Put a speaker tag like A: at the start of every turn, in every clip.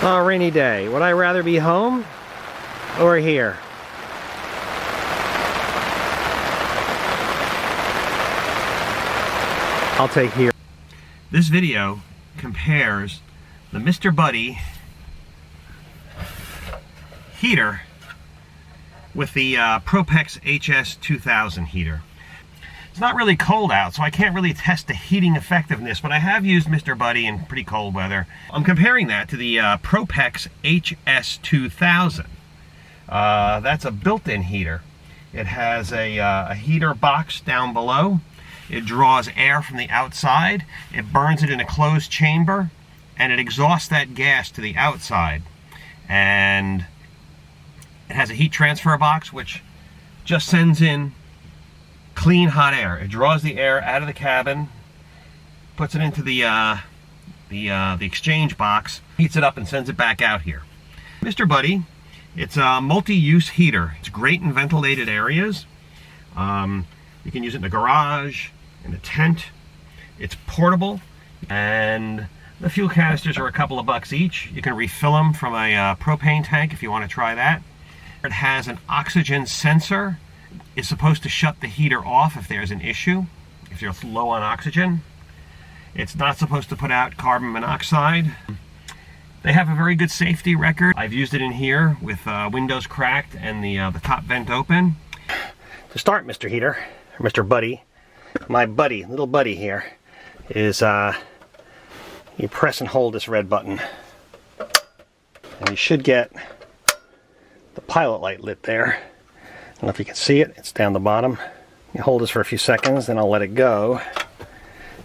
A: Oh, rainy day. Would I rather be home or here? I'll take here. This video compares the Mr. Buddy heater with the Propex HS2000 heater. It's not really cold out, so I can't really test the heating effectiveness, but I have used Mr. Buddy in pretty cold weather. I'm comparing that to the Propex HS2000. That's a built-in heater. It has a heater box down below. It draws air from the outside, it burns it in a closed chamber, and it exhausts that gas to the outside. And it has a heat transfer box which just sends in clean hot air. It draws the air out of the cabin, puts it into the exchange box, heats it up and sends it back out here. Mr. Buddy, it's a multi-use heater. It's great in ventilated areas. You can use it in the garage, in a tent. It's portable, and the fuel canisters are a couple of bucks each. You can refill them from a propane tank if you want to try that. It has an oxygen sensor. It's supposed to shut the heater off if there's an issue, if you're low on oxygen. It's not supposed to put out carbon monoxide. They have a very good safety record. I've used it in here with windows cracked and the top vent open. To start, Mr. Heater, or Mr. Buddy, my buddy, little buddy here, is you press and hold this red button. And you should get the pilot light lit there. I don't know if you can see it, it's down the bottom. You hold this for a few seconds, then I'll let it go.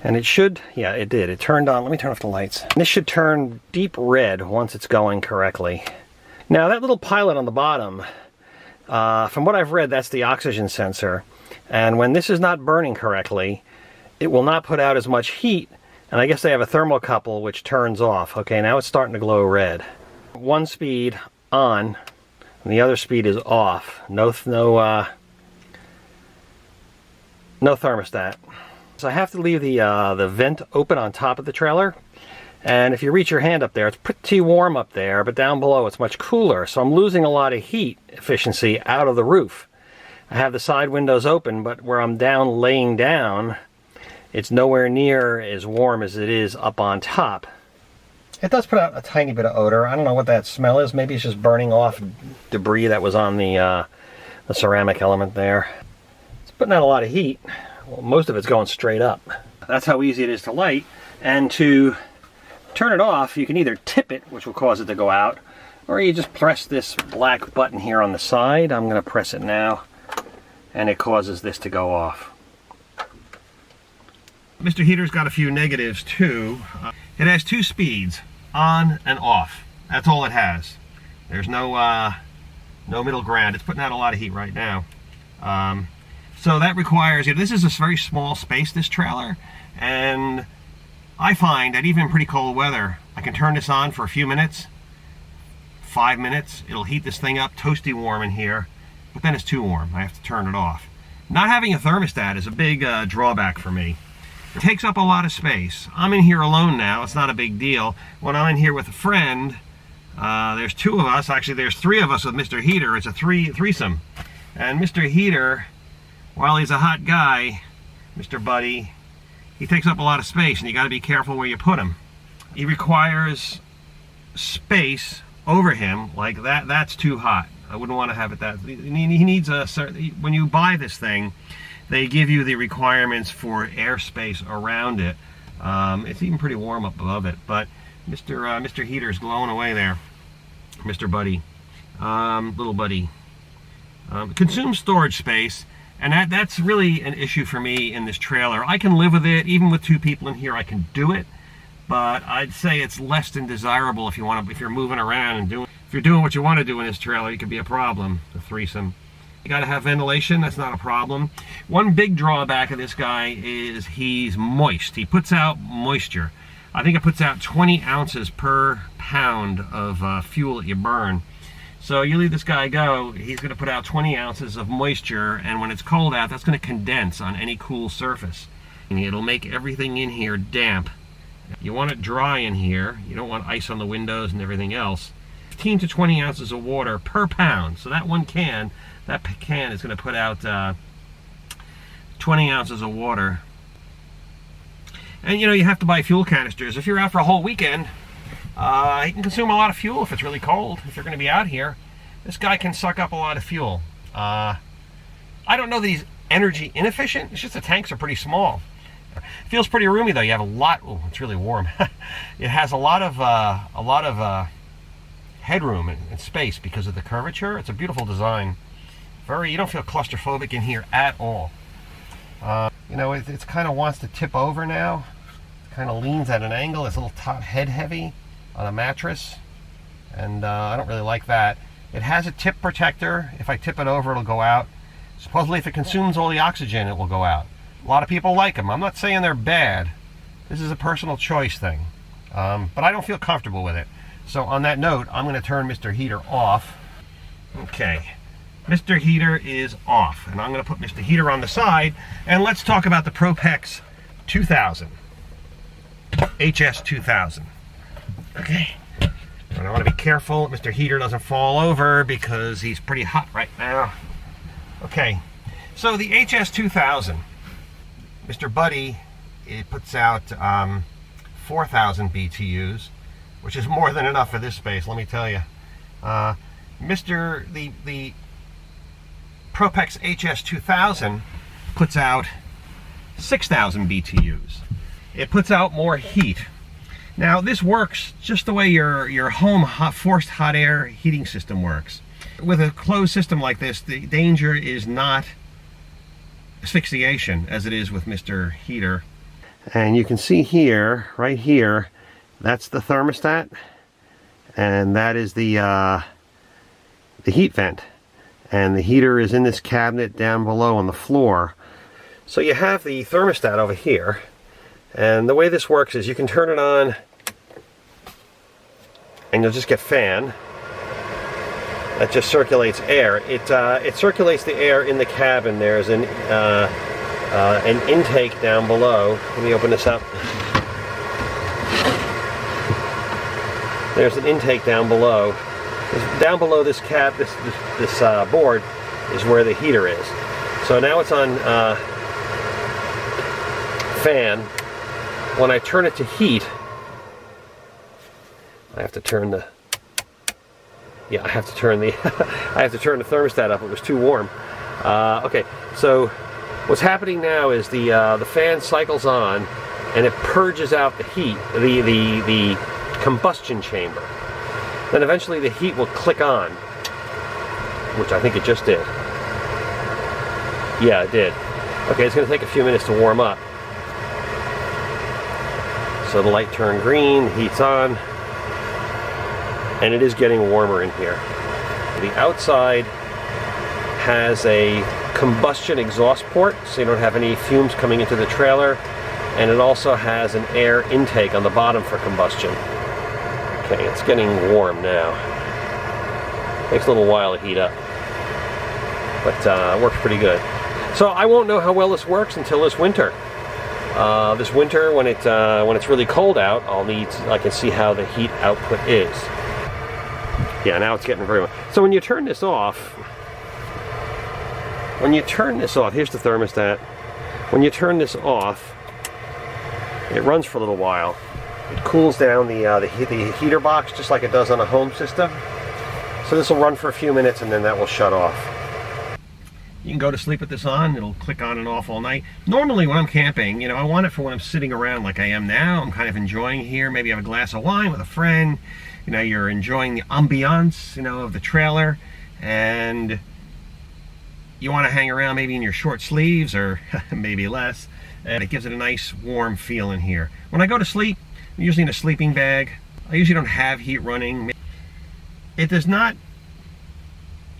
A: And it should, yeah, it did. It turned on. Let me turn off the lights. And this should turn deep red once it's going correctly. Now that little pilot on the bottom, from what I've read, that's the oxygen sensor. And when this is not burning correctly, it will not put out as much heat. And I guess they have a thermocouple which turns off. Okay, now it's starting to glow red. One speed on, and the other speed is off. No thermostat. So I have to leave the vent open on top of the trailer. And if you reach your hand up there, it's pretty warm up there, but down below it's much cooler. So I'm losing a lot of heat efficiency out of the roof. I have the side windows open, but where I'm down laying down, it's nowhere near as warm as it is up on top. It does put out a tiny bit of odor. I don't know what that smell is. Maybe it's just burning off debris that was on the ceramic element there. It's putting out a lot of heat. Well, most of it's going straight up. That's how easy it is to light. And to turn it off, you can either tip it, which will cause it to go out, or you just press this black button here on the side. I'm going to press it now, and it causes this to go off. Mr. Heater's got a few negatives too. It has two speeds, on and off. That's all it has. There's no middle ground. It's putting out a lot of heat right now. So that requires, this is a very small space, this trailer, and I find that even in pretty cold weather, I can turn this on for a few minutes, 5 minutes, it'll heat this thing up, toasty warm in here, but then it's too warm. I have to turn it off. Not having a thermostat is a big drawback for me. It takes up a lot of space. I'm in here alone now, it's not a big deal. When I'm in here with a friend, there's two of us, actually there's three of us with Mr. Heater, it's a threesome. And Mr. Heater, while he's a hot guy, Mr. Buddy, he takes up a lot of space and you got to be careful where you put him. He requires space over him, like that's too hot. I wouldn't want to have it that. He needs a certain, when you buy this thing, they give you the requirements for airspace around it. It's even pretty warm up above it, but Mr. Heater's glowing away there. Mr. Buddy, little buddy. Consumes storage space, and that's really an issue for me in this trailer. I can live with it, even with two people in here I can do it, but I'd say it's less than desirable if you're moving around and if you're doing what you want to do in this trailer, it could be a problem, a threesome. You gotta have ventilation, that's not a problem. One big drawback of this guy is he's moist. He puts out moisture. I think it puts out 20 ounces per pound of fuel that you burn. So you leave this guy go, he's gonna put out 20 ounces of moisture, and when it's cold out, that's gonna condense on any cool surface. And it'll make everything in here damp You want it dry in here. You don't want ice on the windows and everything else. 15 to 20 ounces of water per pound. So that can is going to put out 20 ounces of water. And you know, you have to buy fuel canisters. If you're out for a whole weekend, you can consume a lot of fuel if it's really cold. If you're going to be out here, this guy can suck up a lot of fuel. I don't know that he's energy inefficient. It's just the tanks are pretty small. It feels pretty roomy though. You have a lot. Oh, it's really warm. It has a lot of headroom and space because of the curvature. It's a beautiful design. You don't feel claustrophobic in here at all. You know, it's kind of wants to tip over now. It kind of leans at an angle. It's a little top head heavy on a mattress, and I don't really like that. It has a tip protector. If I tip it over, it'll go out. Supposedly, if it consumes all the oxygen, it will go out. A lot of people like them. I'm not saying they're bad. This is a personal choice thing, but I don't feel comfortable with it. So on that note, I'm going to turn Mr. Heater off. Okay. Mr. Heater is off, and I'm going to put Mr. Heater on the side, and let's talk about the Propex 2000, HS2000. Okay, and I want to be careful Mr. Heater doesn't fall over because he's pretty hot right now. Okay, so the HS2000, Mr. Buddy, it puts out 4,000 BTUs, which is more than enough for this space, let me tell you. The Propex HS2000 puts out 6,000 BTUs. It puts out more heat. Now this works just the way your home forced hot air heating system works. With a closed system like this, the danger is not asphyxiation as it is with Mr. Heater. And you can see here, right here, that's the thermostat, and that is the heat vent. And the heater is in this cabinet down below on the floor. So you have the thermostat over here, and the way this works is you can turn it on and you'll just get fan that just circulates air. It circulates the air in the cabin. There's an intake down below. Let me open this up. There's an intake down below. Down below this board is where the heater is. So now it's on fan. When I turn it to heat, I have to turn the I have to turn the thermostat up. It was too warm. Okay, so what's happening now is the fan cycles on and it purges out the heat, the combustion chamber. Then eventually the heat will click on, which I think it just did. Yeah, it did. Okay, it's going to take a few minutes to warm up. So the light turned green, heat's on, and it is getting warmer in here. The outside has a combustion exhaust port, so you don't have any fumes coming into the trailer, and it also has an air intake on the bottom for combustion. Okay, it's getting warm now. Takes a little while to heat up, but it works pretty good. So I won't know how well this works until this winter. This winter, when it's really cold out, I can see how the heat output is. Yeah, now it's getting very warm. So when you turn this off, here's the thermostat. When you turn this off, it runs for a little while. It cools down the heater box just like it does on a home system. So this will run for a few minutes and then that will shut off. You can go to sleep with this on. It'll click on and off all night. Normally when I'm camping, I want it for when I'm sitting around like I am now. I'm kind of enjoying here. Maybe have a glass of wine with a friend. You're enjoying the ambiance, of the trailer, and you want to hang around maybe in your short sleeves or maybe less, and it gives it a nice warm feel in here. When I go to sleep, I'm usually in a sleeping bag. I usually don't have heat running. It does not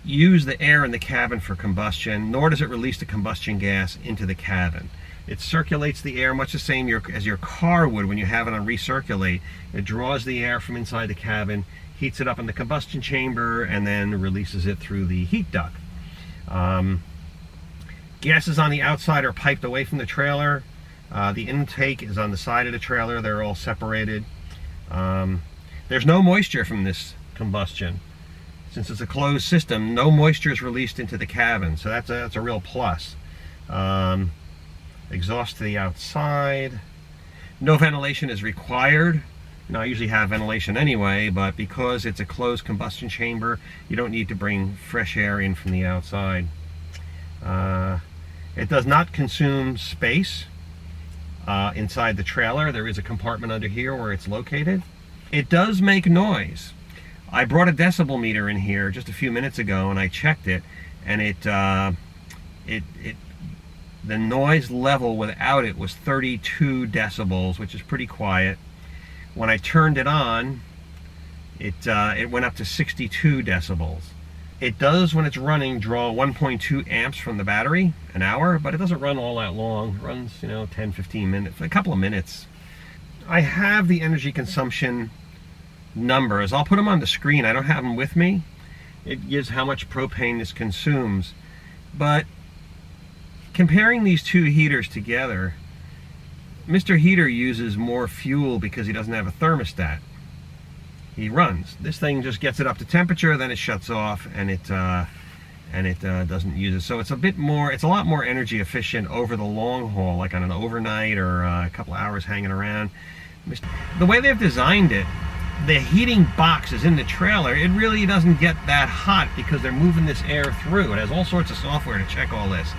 A: use the air in the cabin for combustion, nor does it release the combustion gas into the cabin. It circulates the air much the same as your car would when you have it on recirculate. It draws the air from inside the cabin, heats it up in the combustion chamber, and then releases it through the heat duct. Gases on the outside are piped away from the trailer. The intake is on the side of the trailer. They're all separated. There's no moisture from this combustion. Since it's a closed system, no moisture is released into the cabin, so that's a real plus. Exhaust to the outside. No ventilation is required. I usually have ventilation anyway, but because it's a closed combustion chamber, you don't need to bring fresh air in from the outside. It does not consume space inside the trailer. There is a compartment under here where it's located. It does make noise. I brought a decibel meter in here just a few minutes ago and I checked it, and the noise level without it was 32 decibels, which is pretty quiet. When I turned it on, it went up to 62 decibels. It does, when it's running, draw 1.2 amps from the battery an hour, but it doesn't run all that long. It runs, 10, 15 minutes, a couple of minutes. I have the energy consumption numbers. I'll put them on the screen. I don't have them with me. It gives how much propane this consumes. But comparing these two heaters together, Mr. Heater uses more fuel because he doesn't have a thermostat. He runs. This thing just gets it up to temperature, then it shuts off, and it doesn't use it. So it's a lot more energy efficient over the long haul, like on an overnight or a couple of hours hanging around. The way they've designed it, the heating box is in the trailer. It really doesn't get that hot because they're moving this air through. It has all sorts of software to check all this.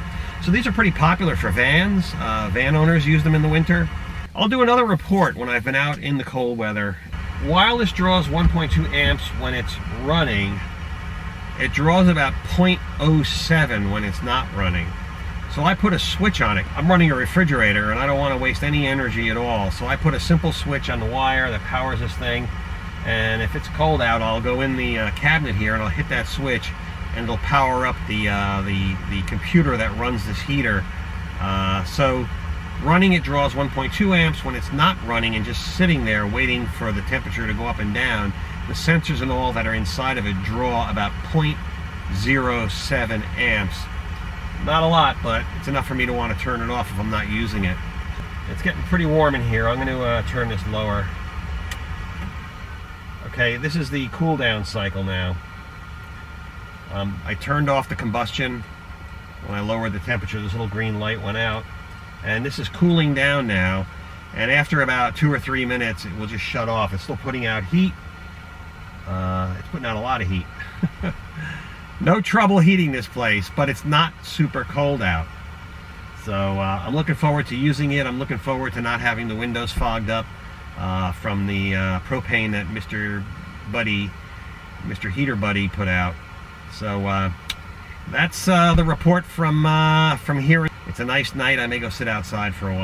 A: So these are pretty popular for vans. Van owners use them in the winter. I'll do another report when I've been out in the cold weather. While this draws 1.2 amps when it's running, it draws about 0.07 when it's not running. So I put a switch on it. I'm running a refrigerator and I don't want to waste any energy at all. So I put a simple switch on the wire that powers this thing. And if it's cold out, I'll go in the cabinet here and I'll hit that switch, and it'll power up the computer that runs this heater. So running, it draws 1.2 amps. When it's not running and just sitting there waiting for the temperature to go up and down, the sensors and all that are inside of it draw about 0.07 amps. Not a lot, but it's enough for me to want to turn it off if I'm not using it. It's getting pretty warm in here. I'm going to turn this lower. Okay, this is the cool down cycle now. I turned off the combustion. When I lowered the temperature, this little green light went out. And this is cooling down now. And after about 2 or 3 minutes, it will just shut off. It's still putting out heat. It's putting out a lot of heat. No trouble heating this place, but it's not super cold out. So I'm looking forward to using it. I'm looking forward to not having the windows fogged up from the propane that Mr. Heater Buddy put out. So that's the report from here. It's a nice night. I may go sit outside for a while.